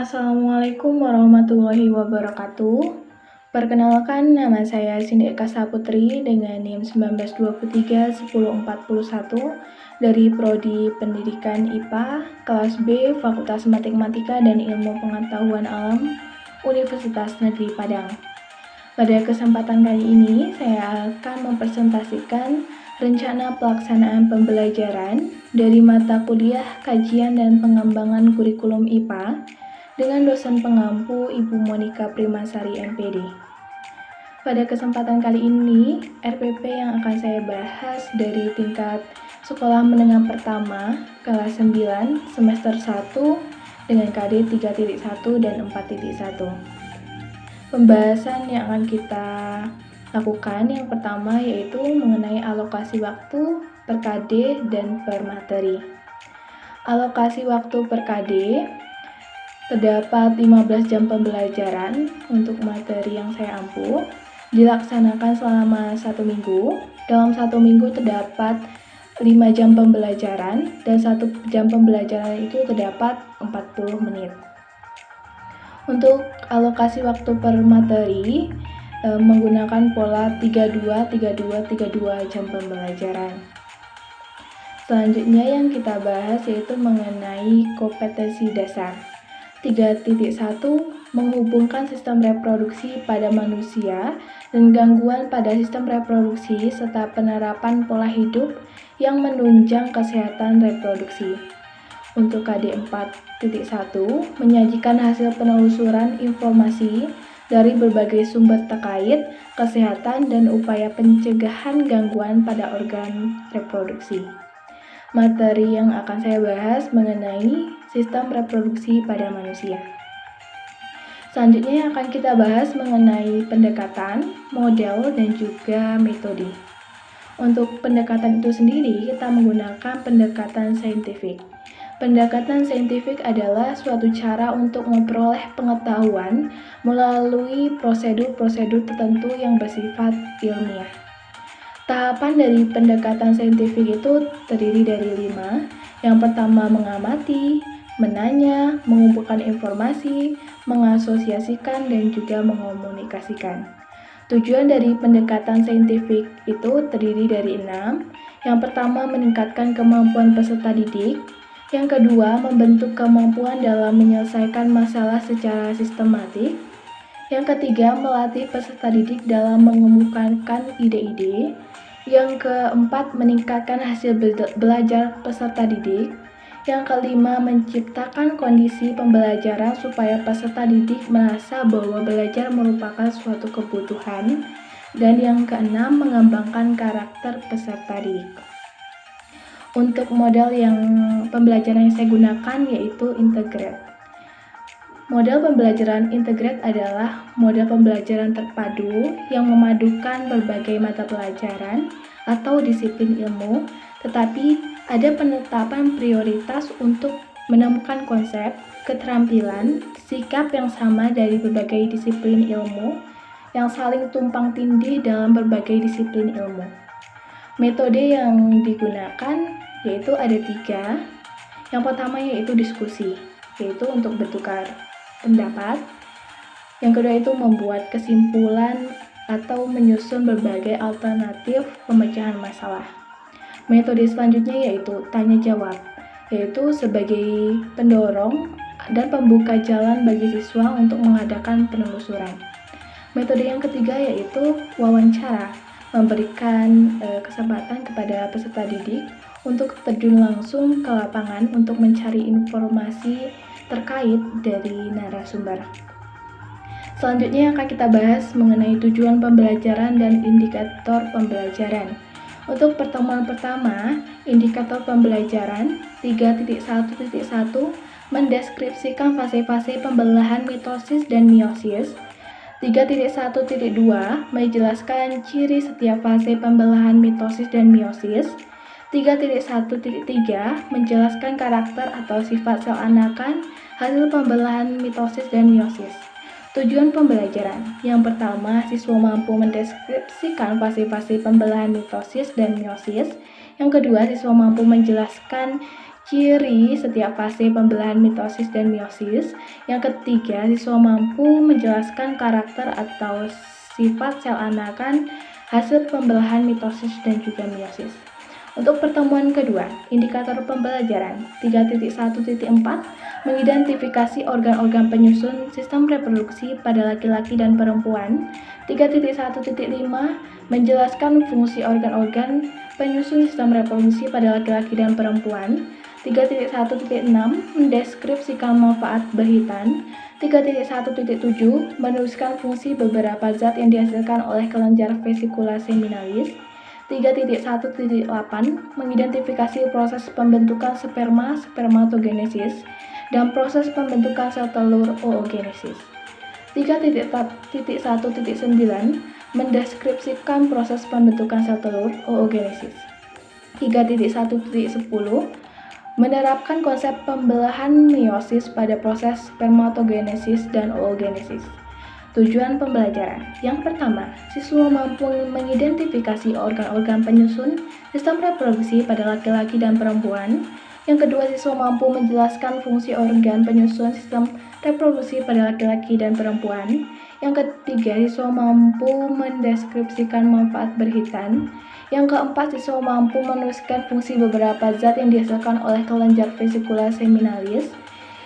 Assalamualaikum warahmatullahi wabarakatuh. Perkenalkan, nama saya Cindy Eka Saputri dengan NIM 1923-1041 dari Prodi Pendidikan IPA, kelas B, Fakultas Matematika dan Ilmu Pengetahuan Alam, Universitas Negeri Padang. Pada kesempatan kali ini, saya akan mempresentasikan rencana pelaksanaan pembelajaran dari mata kuliah Kajian dan Pengembangan Kurikulum IPA dengan dosen pengampu Ibu Monika Primasari MPD. Pada kesempatan kali ini, RPP yang akan saya bahas dari tingkat sekolah menengah pertama, kelas 9, semester 1, dengan KD 3.1 dan 4.1. Pembahasan yang akan kita lakukan yang pertama yaitu mengenai alokasi waktu per KD dan per materi. Alokasi waktu per KD terdapat 15 jam pembelajaran untuk materi yang saya ampu, dilaksanakan selama 1 minggu. Dalam 1 minggu terdapat 5 jam pembelajaran dan 1 jam pembelajaran itu terdapat 40 menit. Untuk alokasi waktu per materi menggunakan pola 32-32-32 jam pembelajaran. Selanjutnya yang kita bahas yaitu mengenai kompetensi dasar. 3.1 menghubungkan sistem reproduksi pada manusia dan gangguan pada sistem reproduksi serta penerapan pola hidup yang menunjang kesehatan reproduksi. Untuk KD 4.1 menyajikan hasil penelusuran informasi dari berbagai sumber terkait kesehatan dan upaya pencegahan gangguan pada organ reproduksi. Materi yang akan saya bahas mengenai sistem reproduksi pada manusia. Selanjutnya yang akan kita bahas mengenai pendekatan, model, dan juga metode. Untuk pendekatan itu sendiri, kita menggunakan pendekatan saintifik. Pendekatan saintifik adalah suatu cara untuk memperoleh pengetahuan melalui prosedur-prosedur tertentu yang bersifat ilmiah. Tahapan dari pendekatan saintifik itu terdiri dari 5. Yang pertama mengamati, menanya, mengumpulkan informasi, mengasosiasikan, dan juga mengomunikasikan. Tujuan dari pendekatan saintifik itu terdiri dari 6. Yang pertama meningkatkan kemampuan peserta didik. Yang kedua membentuk kemampuan dalam menyelesaikan masalah secara sistematik. Yang ketiga melatih peserta didik dalam mengemukakan ide-ide. Yang keempat, meningkatkan hasil belajar peserta didik. Yang kelima, menciptakan kondisi pembelajaran supaya peserta didik merasa bahwa belajar merupakan suatu kebutuhan. Dan yang keenam, mengembangkan karakter peserta didik. Untuk model yang pembelajaran yang saya gunakan yaitu integrate. Model pembelajaran integrate adalah model pembelajaran terpadu yang memadukan berbagai mata pelajaran atau disiplin ilmu, tetapi ada penetapan prioritas untuk menemukan konsep, keterampilan, sikap yang sama dari berbagai disiplin ilmu yang saling tumpang tindih dalam berbagai disiplin ilmu. Metode yang digunakan yaitu ada 3. Yang pertama yaitu diskusi, yaitu untuk bertukar pendapat. Yang kedua itu membuat kesimpulan atau menyusun berbagai alternatif pemecahan masalah. Metode selanjutnya yaitu tanya jawab, yaitu sebagai pendorong dan pembuka jalan bagi siswa untuk mengadakan penelusuran. Metode yang ketiga yaitu wawancara, memberikan kesempatan kepada peserta didik untuk terjun langsung ke lapangan untuk mencari informasi terkait dari narasumber. Selanjutnya akan kita bahas mengenai tujuan pembelajaran dan indikator pembelajaran. Untuk pertemuan pertama, indikator pembelajaran 3.1.1 mendeskripsikan fase-fase pembelahan mitosis dan meiosis. 3.1.2 menjelaskan ciri setiap fase pembelahan mitosis dan meiosis. 3.1.3 menjelaskan karakter atau sifat sel anakan hasil pembelahan mitosis dan meiosis. Tujuan pembelajaran. Yang pertama, siswa mampu mendeskripsikan fase-fase pembelahan mitosis dan meiosis. Yang kedua, siswa mampu menjelaskan ciri setiap fase pembelahan mitosis dan meiosis. Yang ketiga, siswa mampu menjelaskan karakter atau sifat sel anakan hasil pembelahan mitosis dan juga meiosis. Untuk pertemuan kedua, indikator pembelajaran 3.1.4 mengidentifikasi organ-organ penyusun sistem reproduksi pada laki-laki dan perempuan. 3.1.5 menjelaskan fungsi organ-organ penyusun sistem reproduksi pada laki-laki dan perempuan. 3.1.6 mendeskripsikan manfaat berhitan. 3.1.7 menuliskan fungsi beberapa zat yang dihasilkan oleh kelenjar vesikula seminalis. 3.1.8 mengidentifikasi proses pembentukan sperma, spermatogenesis, dan proses pembentukan sel telur, oogenesis. 3.1.9 mendeskripsikan proses pembentukan sel telur, oogenesis. 3.1.10 menerapkan konsep pembelahan meiosis pada proses spermatogenesis dan oogenesis. Tujuan pembelajaran. Yang pertama, siswa mampu mengidentifikasi organ-organ penyusun sistem reproduksi pada laki-laki dan perempuan. Yang kedua, siswa mampu menjelaskan fungsi organ penyusun sistem reproduksi pada laki-laki dan perempuan. Yang ketiga, siswa mampu mendeskripsikan manfaat berhitan. Yang keempat, siswa mampu menuliskan fungsi beberapa zat yang dihasilkan oleh kelenjar vesikula seminalis.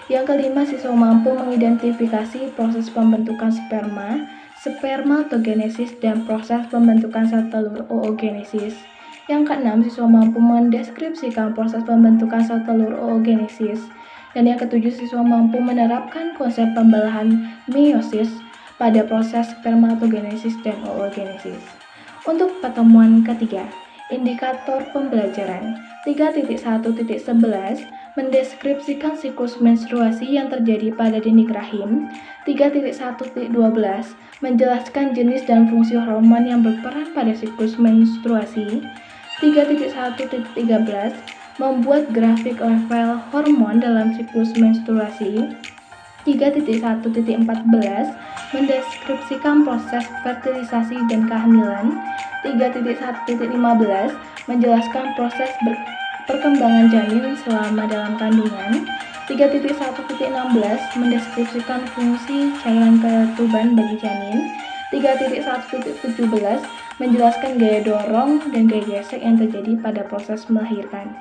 Yang kelima, siswa mampu mengidentifikasi proses pembentukan sperma, spermatogenesis, dan proses pembentukan sel telur, oogenesis. Yang keenam, siswa mampu mendeskripsikan proses pembentukan sel telur, oogenesis. Dan yang ketujuh, siswa mampu menerapkan konsep pembelahan meiosis pada proses spermatogenesis dan oogenesis. Untuk pertemuan ketiga, indikator pembelajaran 3.1.11 mendeskripsikan siklus menstruasi yang terjadi pada dinding rahim. 3.1.12 menjelaskan jenis dan fungsi hormon yang berperan pada siklus menstruasi. 3.1.13 membuat grafik level hormon dalam siklus menstruasi. 3.1.14 mendeskripsikan proses fertilisasi dan kehamilan. 3.1.15 menjelaskan proses perkembangan janin selama dalam kandungan. 3.1.16 mendeskripsikan fungsi cairan ketuban bagi janin. 3.1.17 menjelaskan gaya dorong dan gaya gesek yang terjadi pada proses melahirkan.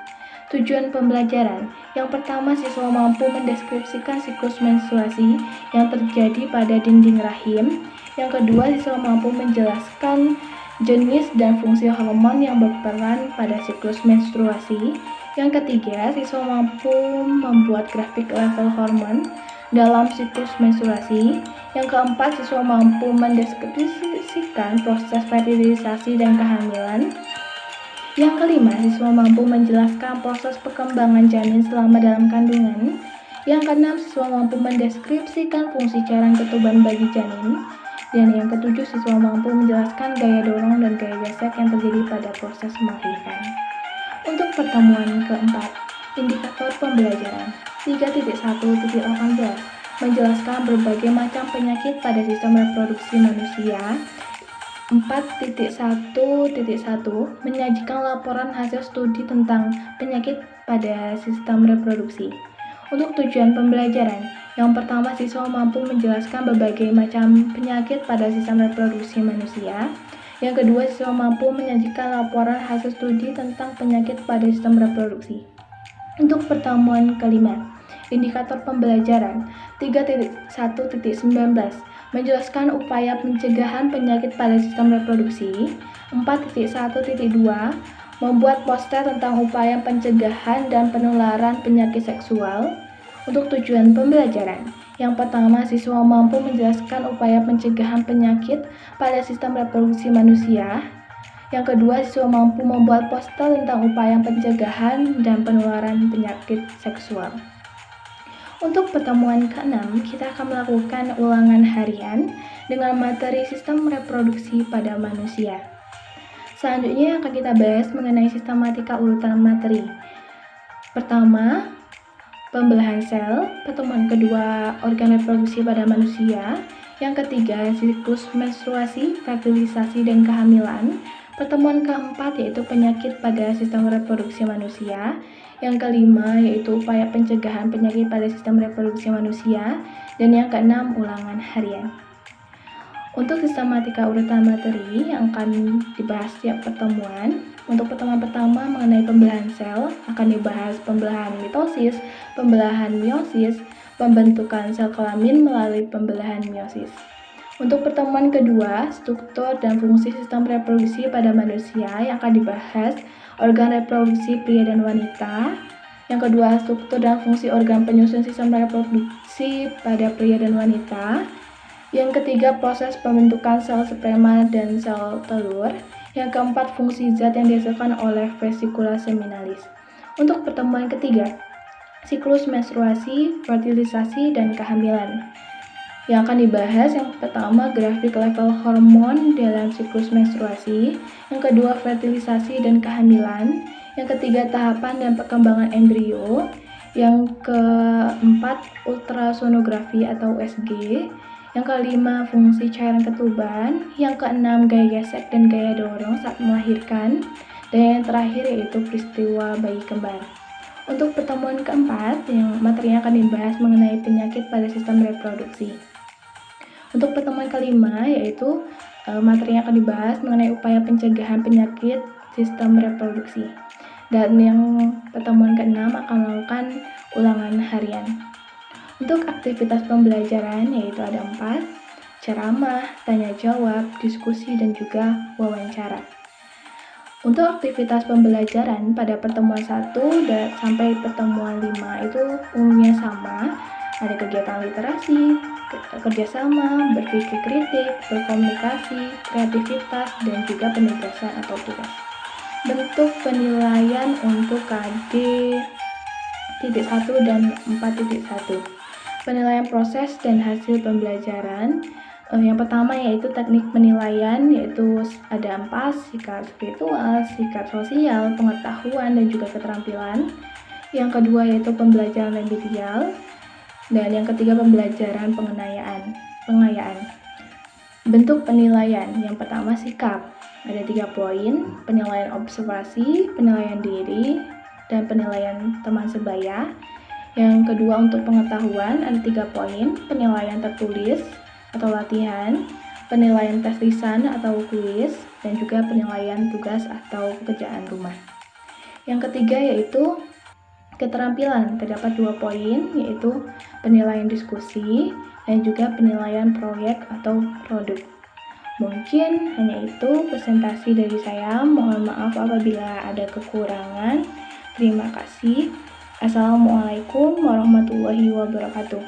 Tujuan pembelajaran. Yang pertama, siswa mampu mendeskripsikan siklus menstruasi yang terjadi pada dinding rahim. Yang kedua, siswa mampu menjelaskan jenis dan fungsi hormon yang berperan pada siklus menstruasi. Yang ketiga, siswa mampu membuat grafik level hormon dalam siklus menstruasi. Yang keempat, siswa mampu mendeskripsikan proses fertilisasi dan kehamilan. Yang kelima, siswa mampu menjelaskan proses perkembangan janin selama dalam kandungan. Yang keenam, siswa mampu mendeskripsikan fungsi cairan ketuban bagi janin. Dan yang ketujuh, siswa mampu menjelaskan gaya dorong dan gaya gesek yang terjadi pada proses melahirkan. Untuk pertemuan keempat, indikator pembelajaran 3.1.18 menjelaskan berbagai macam penyakit pada sistem reproduksi manusia. 4.1.1 menyajikan laporan hasil studi tentang penyakit pada sistem reproduksi. Untuk tujuan pembelajaran, yang pertama, siswa mampu menjelaskan berbagai macam penyakit pada sistem reproduksi manusia. Yang kedua, siswa mampu menyajikan laporan hasil studi tentang penyakit pada sistem reproduksi. Untuk pertemuan kelima, indikator pembelajaran 3.1.19 menjelaskan upaya pencegahan penyakit pada sistem reproduksi. 4.1.2 membuat poster tentang upaya pencegahan dan penularan penyakit seksual. Untuk tujuan pembelajaran, yang pertama, siswa mampu menjelaskan upaya pencegahan penyakit pada sistem reproduksi manusia. Yang kedua, siswa mampu membuat poster tentang upaya pencegahan dan penularan penyakit seksual. Untuk pertemuan ke-6, kita akan melakukan ulangan harian dengan materi sistem reproduksi pada manusia. Selanjutnya akan kita bahas mengenai sistematika urutan materi. Pertama, pembelahan sel. Pertemuan kedua, organ reproduksi pada manusia. Yang ketiga, siklus menstruasi, fertilisasi, dan kehamilan. Pertemuan keempat yaitu penyakit pada sistem reproduksi manusia. Yang kelima yaitu upaya pencegahan penyakit pada sistem reproduksi manusia. Dan yang keenam, ulangan harian. Untuk sistematika urutan materi yang akan dibahas setiap pertemuan, untuk pertemuan pertama mengenai pembelahan sel, akan dibahas pembelahan mitosis, pembelahan meiosis, pembentukan sel kelamin melalui pembelahan meiosis. Untuk pertemuan kedua, struktur dan fungsi sistem reproduksi pada manusia yang akan dibahas organ reproduksi pria dan wanita. Yang kedua, struktur dan fungsi organ penyusun sistem reproduksi pada pria dan wanita. Yang ketiga, proses pembentukan sel sperma dan sel telur. Yang keempat, fungsi zat yang dihasilkan oleh vesikula seminalis. Untuk pertemuan ketiga, siklus menstruasi, fertilisasi, dan kehamilan. Yang akan dibahas yang pertama, grafik level hormon dalam siklus menstruasi. Yang kedua, fertilisasi dan kehamilan. Yang ketiga, tahapan dan perkembangan embrio. Yang keempat, ultrasonografi atau USG. Yang kelima, fungsi cairan ketuban. Yang keenam, gaya gesek dan gaya dorong saat melahirkan. Dan yang terakhir yaitu peristiwa bayi kembar. Untuk pertemuan keempat, yang materinya akan dibahas mengenai penyakit pada sistem reproduksi. Untuk pertemuan kelima, yaitu materinya akan dibahas mengenai upaya pencegahan penyakit sistem reproduksi. Dan yang pertemuan keenam akan melakukan ulangan harian. Untuk aktivitas pembelajaran yaitu ada 4, ceramah, tanya jawab, diskusi, dan juga wawancara. Untuk aktivitas pembelajaran pada pertemuan 1 sampai pertemuan 5 itu umumnya sama. Ada kegiatan literasi, kerjasama, berpikir kritik, berkomunikasi, kreativitas, dan juga penugasan atau tugas. Bentuk penilaian untuk KD 1 dan 4.1. Penilaian proses dan hasil pembelajaran. Yang pertama yaitu teknik penilaian, yaitu ada 4, sikap spiritual, sikap sosial, pengetahuan, dan juga keterampilan. Yang kedua yaitu pembelajaran remedial. Dan yang ketiga pembelajaran pengayaan. Bentuk penilaian, yang pertama sikap. Ada 3 poin, penilaian observasi, penilaian diri, dan penilaian teman sebaya. Yang kedua untuk pengetahuan ada 3 poin, penilaian tertulis atau latihan, penilaian tes lisan atau kuis, dan juga penilaian tugas atau pekerjaan rumah. Yang ketiga yaitu keterampilan, terdapat 2 poin yaitu penilaian diskusi dan juga penilaian proyek atau produk. Mungkin hanya itu presentasi dari saya. Mohon maaf apabila ada kekurangan. Terima kasih. Assalamualaikum warahmatullahi wabarakatuh.